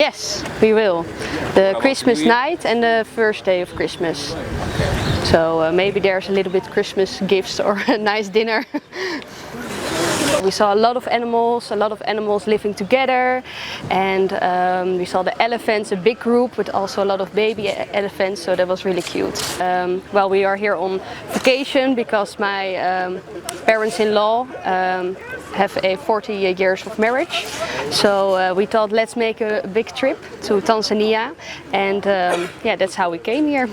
Yes, we will. The Christmas night and the first day of Christmas. So maybe there's a little bit Christmas gifts or a nice dinner. We saw a lot of animals living together, and we saw the elephants, a big group with also a lot of baby elephants, so that was really cute. Well, we are here on vacation because my parents-in-law have 40 years of marriage, so we thought let's make a big trip to Tanzania, and yeah, that's how we came here.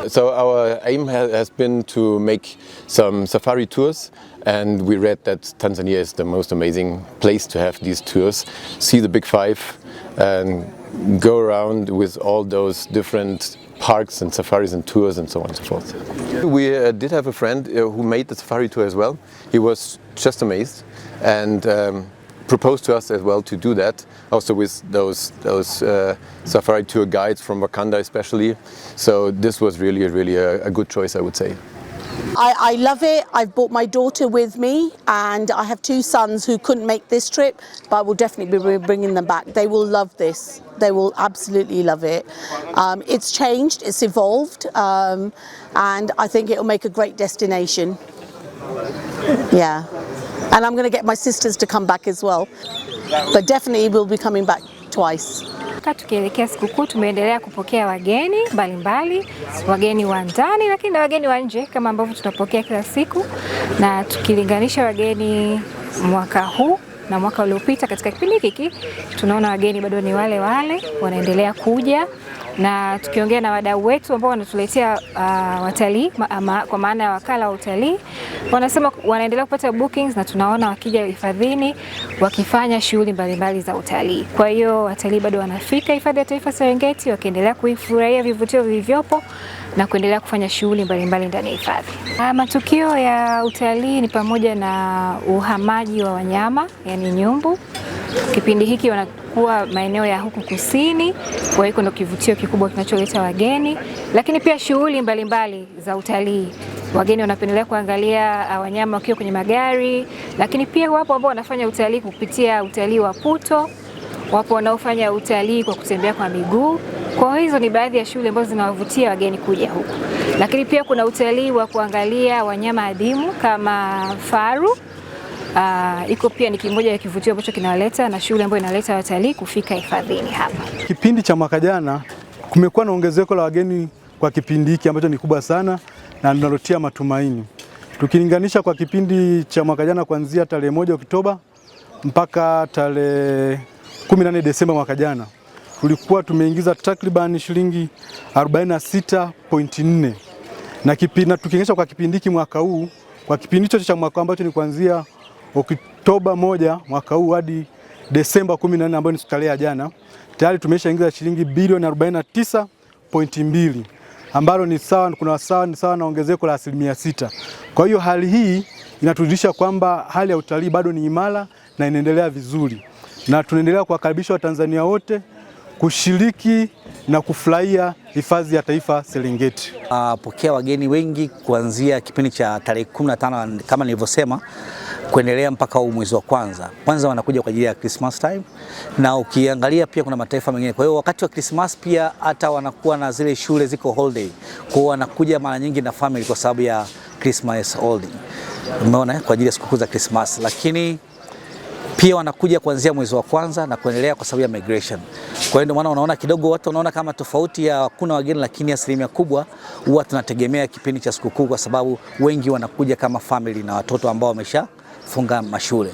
So our aim has been to make some safari tours, and we read that Tanzania is the most amazing place to have these tours. See the Big Five and go around with all those different parks and safaris and tours and so on and so forth. We did have a friend who made the safari tour as well. He was just amazed and proposed to us as well to do that, also with those safari tour guides from Wakanda especially. So this was really a good choice, I would say. I love it. I've brought my daughter with me, and I have 2 sons who couldn't make this trip, but I will definitely be bringing them back. They will love this. They will absolutely love it. It's changed, it's evolved, and I think it will make a great destination. Yeah, and I'm going to get my sisters to come back as well, but definitely we'll be coming back twice. Tukielekea sikukuu tumeendelea kupokea wageni mbalimbali, wageni wa ndani lakini na wageni wa nje kama ambavyo tunapokea kila siku, na tukilinganisha wageni mwaka huu na mwaka uliopita katika kipindi hiki tunaona wageni bado ni wale wanaendelea kuja, na tukiongea na wadau wetu ambao wanatuletea watalii kwa maana ya wakala wa utalii, wanasema wanaendelea kupata bookings na tunaona wakija hifadhini wakifanya shughuli mbalimbali za utalii. Kwa hiyo watalii bado wanafika hifadhi ya taifa Serengeti wakiendelea kuifurahia vivutio vilivyopo na kuendelea kufanya shughuli mbalimbali ndani ya hifadhi. Matukio ya utalii ni pamoja na uhamaji wa wanyama, yani nyumbu. Kipindi hiki wanakuwa maeneo ya huku kusini, kwa hiyo ndio kivutio kikubwa kinacholeta wageni, lakini pia shughuli mbalimbali za utalii. Wageni wanapendelea kuangalia wanyama wakiwa kwenye magari, lakini pia wapo ambao wanafanya utalii kupitia utalii wa puto, wapo wanaofanya utalii kwa kutembea kwa miguu. Kwa hizo ni baadhi ya shughuli ambazo zinawavutia wageni kuja huku. Lakini pia kuna utalii wa kuangalia wanyama adimu kama faru. Iko pia ni kimoja ya kivutio ambacho kinawaleta na shughuli ambayo inaleta watalii kufika hifadhini hapa. Kipindi cha mwaka jana kumekuwa na ongezeko la wageni kwa kipindi hiki ambacho ni kubwa sana na linalotia matumaini. Tukilinganisha kwa kipindi cha mwaka jana kuanzia tarehe 1 Oktoba mpaka tarehe 18 Desemba mwaka jana, tulikuwa tumeingiza takriban shilingi 46.4, na tukilinganisha kwa kipindi hiki mwaka huu, kwa kipindi hicho cha mwaka ambacho ni kuanzia Oktoba 1 mwaka huu hadi Desemba 14 ambayo ni tarehe ya jana, tayari tumeshaingiza shilingi bilioni 49.2, ambalo ni sawa na ongezeko la 6%. Kwa hiyo hali hii inaturudisha kwamba hali ya utalii bado ni imara na inaendelea vizuri, na tunaendelea kuwakaribisha Watanzania wote kushiriki na kufurahia hifadhi ya taifa Serengeti. Pokea wageni wengi kuanzia kipindi cha tarehe 15 kama nilivyosema kuendelea mpaka mwezi wa kwanza. Kwanza wanakuja kwa ajili ya Christmas time, na ukiangalia pia kuna mataifa mengine. Kwa hiyo wakati wa Christmas pia hata wanakuwa na zile shule ziko holiday. Kwa hiyo wanakuja mara nyingi na family kwa sababu ya Christmas holiday. Umeona, kwa ajili ya sikukuu za Christmas. Lakini pia wanakuja kuanzia mwezi wa kwanza na kuendelea kwa sababu ya migration. Kwa hiyo ndio maana unaona kidogo watu wanaona kama tofauti ya kuna wageni, lakini asilimia kubwa huwa tunategemea kipindi cha sikukuu kwa sababu wengi wanakuja kama family na watoto ambao wameshafunga mashule.